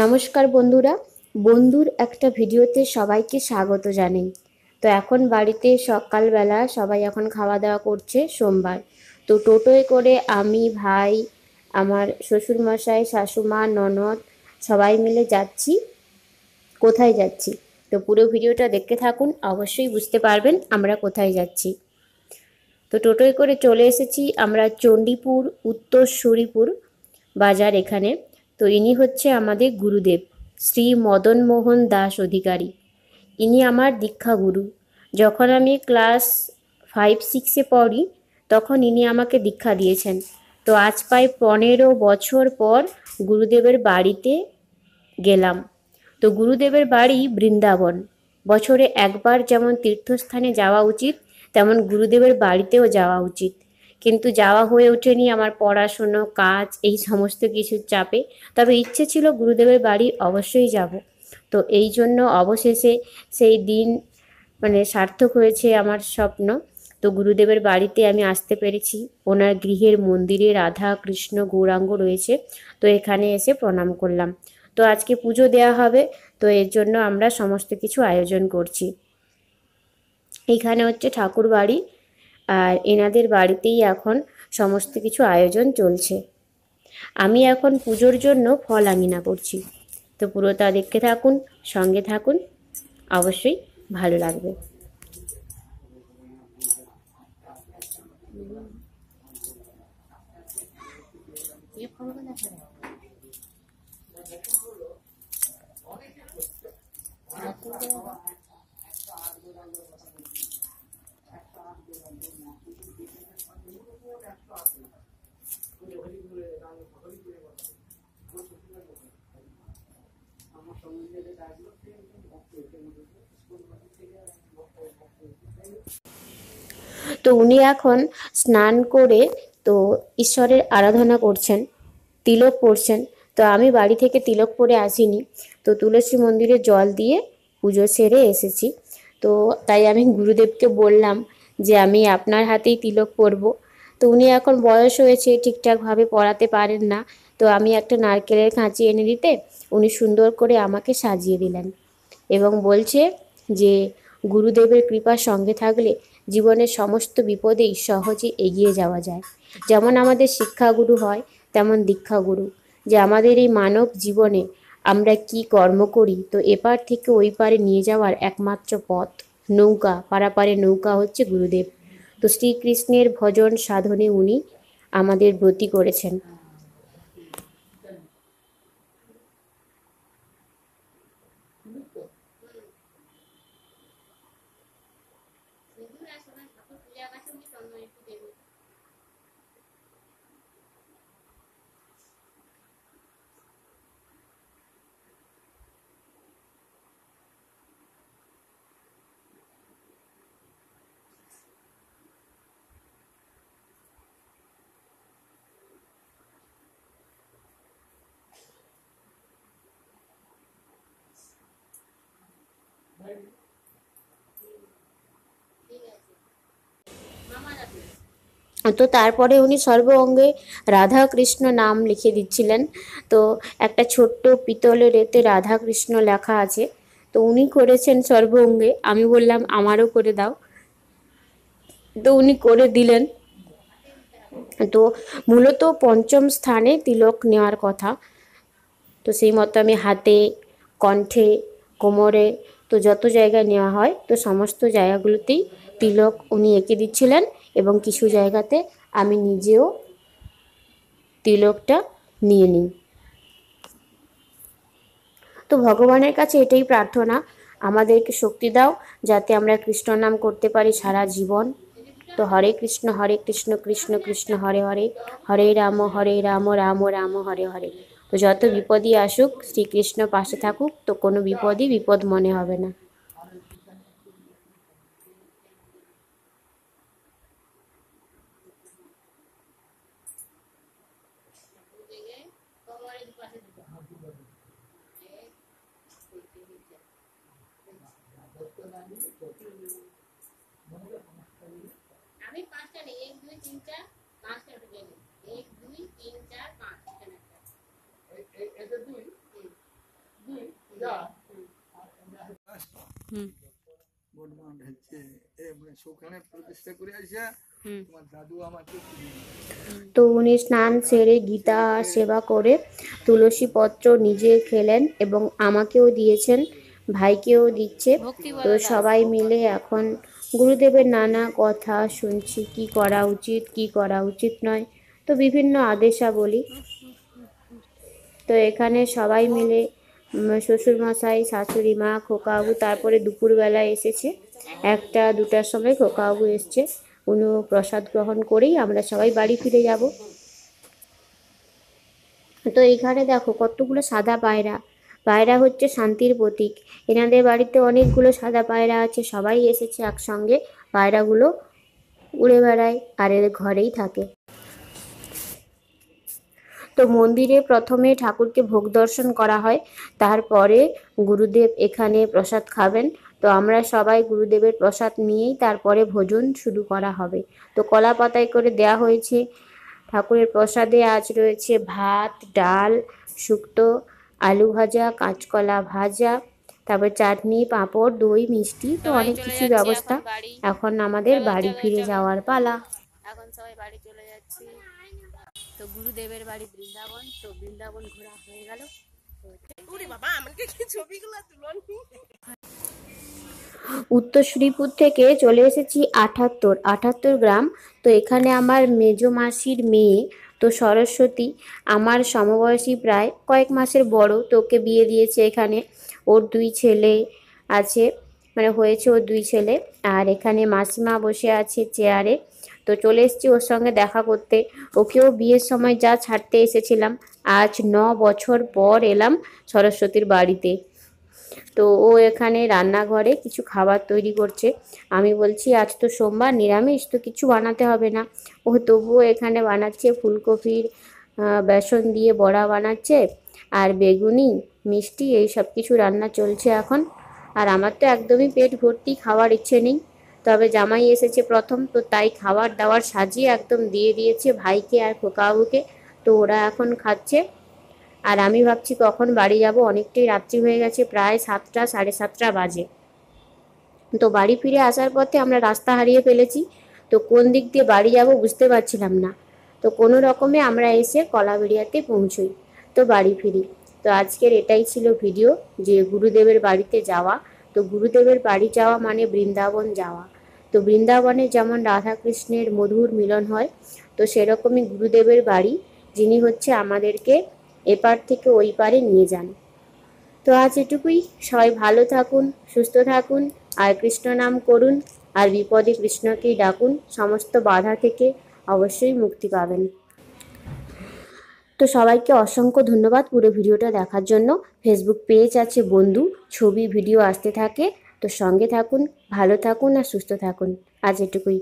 নমস্কার বন্ধুরা, বন্ধুর একটা ভিডিওতে সবাইকে স্বাগত জানাই। তো এখন বাড়িতে সকালবেলা সবাই এখন খাওয়া দাওয়া করছে, সোমবার। তো টোটোয় করে আমি, ভাই, আমার শ্বশুরমশাই, শাশুমা, ননদ সবাই মিলে যাচ্ছি। কোথায় যাচ্ছি তো পুরো ভিডিওটা দেখতে থাকুন, অবশ্যই বুঝতে পারবেন আমরা কোথায় যাচ্ছি। তো টোটোয় করে চলে এসেছি আমরা চণ্ডীপুর উত্তরসূরিপুর বাজার এখানে। তো ইনি হচ্ছে আমাদের গুরুদেব, শ্রী মদন মোহন দাস অধিকারী। ইনি আমার দীক্ষা গুরু। যখন আমি ক্লাস 5-6-এ পড়ি তখন ইনি আমাকে দীক্ষা দিয়েছেন। তো আজ প্রায় 15 বছর পর গুরুদেবের বাড়িতে গেলাম। তো গুরুদেবের বাড়ি বৃন্দাবন। বছরে একবার যেমন তীর্থস্থানে যাওয়া উচিত, তেমন গুরুদেবের বাড়িতেও যাওয়া উচিত। কিন্তু যাওয়া হয়ে ওঠেনি আমার পড়াশুনো, কাজ, এই সমস্ত কিছুর চাপে। তবে ইচ্ছে ছিল গুরুদেবের বাড়ি অবশ্যই যাব। তো এই জন্য অবশেষে সেই দিন সার্থক হয়েছে আমার স্বপ্ন। তো গুরুদেবের বাড়িতে আমি আসতে পেরেছি। ওনার গৃহের মন্দিরে রাধা কৃষ্ণ গৌরাঙ্গ রয়েছে। তো এখানে এসে প্রণাম করলাম। তো আজকে পুজো দেওয়া হবে, তো এর জন্য আমরা সমস্ত কিছু আয়োজন করছি। এইখানে হচ্ছে ঠাকুর বাড়ি, আর এনাদের বাড়িতেই এখন সমস্ত কিছু আয়োজন চলছে। আমি এখন পুজোর জন্য ফল আঙিনা করছি। তো পুরোটা দেখতে থাকুন, সঙ্গে থাকুন, অবশ্যই ভালো লাগবে। তো উনি এখন স্নান করে তো ঈশ্বরের আরাধনা করছেন, তিলক পড়ছেন। তো আমি বাড়ি থেকে তিলক পরে আসিনি, তো তুলসী মন্দিরে জল দিয়ে পুজো সেরে এসেছি। তো তাই আমি গুরুদেবকে বললাম যে আমি আপনার হাতেই তিলক পরবো। তো উনি এখন বয়স হয়েছে, ঠিকঠাকভাবে পড়াতে পারেন না। তো আমি একটা নারকেলের কাঁচি এনে দিতে উনি সুন্দর করে আমাকে সাজিয়ে দিলেন এবং বলছে যে গুরুদেবের কৃপার সঙ্গে থাকলে জীবনের সমস্ত বিপদেই সহজে এগিয়ে যাওয়া যায়। যেমন আমাদের শিক্ষাগুরু হয়, তেমন দীক্ষাগুরু, যে আমাদের এই মানব জীবনে আমরা কি কর্ম করি, তো এপার থেকে ওই পারে নিয়ে যাওয়ার একমাত্র পথ নৌকা, পারাপারে নৌকা হচ্ছে গুরুদেব। তো শ্রীকৃষ্ণের ভজন সাধনে উনি আমাদের ব্রতী করেছেন। তো তারপরে উনি সর্ব অঙ্গে রাধা কৃষ্ণ নাম লিখে দিচ্ছিলেন। তো একটা ছোট্ট পিতলের এতে রাধা কৃষ্ণ লেখা আছে। তো উনি করেছেন সর্ব অঙ্গে, আমি বললাম আমারও করে দাও। তো উনি করে দিলেন। তো মূলত পঞ্চম স্থানে তিলক নেওয়ার কথা। তো সেই মতো আমি হাতে, কণ্ঠে, কোমরে, তো যত জায়গায় নেওয়া হয় তো সমস্ত জায়গাগুলোতেই তিলক উনি এঁকে দিচ্ছিলেন এবং কিছু জায়গাতে আমি নিজেও তিলকটা নিয়ে নিই। তো ভগবানের কাছে এটাই প্রার্থনা, আমাদেরকে শক্তি দাও যাতে আমরা কৃষ্ণ নাম করতে পারি সারা জীবন। তো হরে কৃষ্ণ কৃষ্ণ কৃষ্ণ হরে হরে, হরে রাম রাম রাম হরে হরে। তো যত বিপদই আসুক শ্রীকৃষ্ণ পাশে থাকুক, তো কোনো বিপদই বিপদ মনে হবে না। বর্তমান হচ্ছে সেখানে প্রতিষ্ঠা করে আসা তোমার দাদু আমাকে তো উনি স্নান সেরে গীতা সেবা করে তুলসী পত্র নিজে খেলেন এবং আমাকেও দিয়েছেন, ভাইকেও দিচ্ছে। তো সবাই মিলে এখন গুরুদেবের নানা কথা শুনছি, কি করা উচিত কি করা উচিত নয়, তো বিভিন্ন আদেশাবলী। তো এখানে সবাই মিলে শ্বশুরমশাই, শাশুড়ি মা, খোকাবাবু, তারপরে দুপুরবেলা এসেছে 1টা 2টার সময় খোকাবাবু এসছে। উনিও প্রসাদ গ্রহণ করেই আমরা সবাই বাড়ি ফিরে যাব। তো এইখানে দেখো কতগুলো সাদা পায়রা, পায়রা হচ্ছে শান্তির প্রতীক। এনাদের বাড়িতে অনেকগুলো সাদা পায়রা আছে, সবাই এসেছে একসঙ্গে, পায়রাগুলো উড়ে বেড়ায় আর এর ঘরেই থাকে। তো মন্দিরে প্রথমে ঠাকুরকে ভোগ দর্শন করা হয়, তারপরে গুরুদেব এখানে প্রসাদ খাবেন। তো আমরা সবাই গুরুদেবের প্রসাদ নিয়েই তারপরে ভোজন শুরু করা হবে। তো কলা পাতায় করে দেয়া হয়েছে ঠাকুরের প্রসাদে। আজ রয়েছে ভাত, ডাল, শুক্তো, আলু ভাজা, কাঁচকলা ভাজা, তারপর চাটনি, পাঁপড়, দই, মিষ্টি, তো অনেক কিছু ব্যবস্থা। এখন আমাদের বাড়ি ফিরে যাওয়ার পালা। এখন সবাই বাড়ি চলে যাচ্ছি। তো গুরুদেবের বাড়ি বৃন্দাবন, তো বৃন্দাবন ঘোরা হয়ে গেল। উত্তর শ্রীপুর থেকে চলে এসেছি 78 গ্রাম। তো এখানে আমার মেজো মাসির মেয়ে, তো সরস্বতী, আমার সমবয়সী, প্রায় কয়েক মাসের বড়, তোকে বিয়ে দিয়েছে এখানে। ওর 2 ছেলে আছে, মানে হয়েছে ওর 2 ছেলে। আর এখানে মাসিমা বসে আছে চেয়ারে। তো চলে এসেছি ওর সঙ্গে দেখা করতে। ওকেও বিয়ের সময় যা ছাড়তে এসেছিলাম, আজ 9 বছর পর এলাম সরস্বতীর বাড়িতে। তো ও এখানে রান্নাঘরে কিছু খাবার তৈরি করছে। আমি বলছি আজ তো সোমবার, নিরামিষ, তো কিছু বানাতে হবে না। ও তবুও এখানে বানাচ্ছে ফুলকপির বেসন দিয়ে বড়া বানাচ্ছে, আর বেগুনি, মিষ্টি, এই সব কিছু রান্না চলছে এখন। আর আমার তো একদমই পেট ভর্তি, খাওয়ার ইচ্ছে নেই। তবে জামাই এসেছে প্রথম, তো তাই খাবার দাবার সাজিয়ে একদম দিয়ে দিয়েছে ভাইকে আর খোকাবাবুকে। তো ওরা এখন খাচ্ছে। আর আমি ভাবছি কখন বাড়ি যাব, অনেকটাই রাত্রি হয়ে গেছে, প্রায় 7টা 7:30 বাজে। তো বাড়ি ফিরে আসার পথে আমরা রাস্তা হারিয়ে ফেলেছি। তো কোন দিক দিয়ে বাড়ি যাব বুঝতে পারছিলাম না। তো কোনো রকমে আমরা এসে কলাবেড়িয়াতে পৌঁছই, তো বাড়ি ফিরি। তো আজকের এটাই ছিল ভিডিও, যে গুরুদেবের বাড়িতে যাওয়া। তো গুরুদেবের বাড়ি যাওয়া মানে বৃন্দাবন যাওয়া। তো বৃন্দাবনে যেমন রাধাকৃষ্ণের মধুর মিলন হয়, তো সেরকমই গুরুদেবের বাড়ি, যিনি হচ্ছে আমাদেরকে এপার থেকে ওই পারে নিয়ে যান। তো আজ এটুকুই। সবাই ভালো থাকুন, সুস্থ থাকুন, আর কৃষ্ণ নাম করুন, আর বিপদে কৃষ্ণকেই ডাকুন, সমস্ত বাধা থেকে অবশ্যই মুক্তি পাবেন। তো সবাইকে অসংখ্য ধন্যবাদ পুরো ভিডিওটা দেখার জন্য। ফেসবুক পেজ আছে বন্ধু, ছবি ভিডিও আসতে থাকে। তো সঙ্গে থাকুন, ভালো থাকুন আর সুস্থ থাকুন। আজ এটুকুই।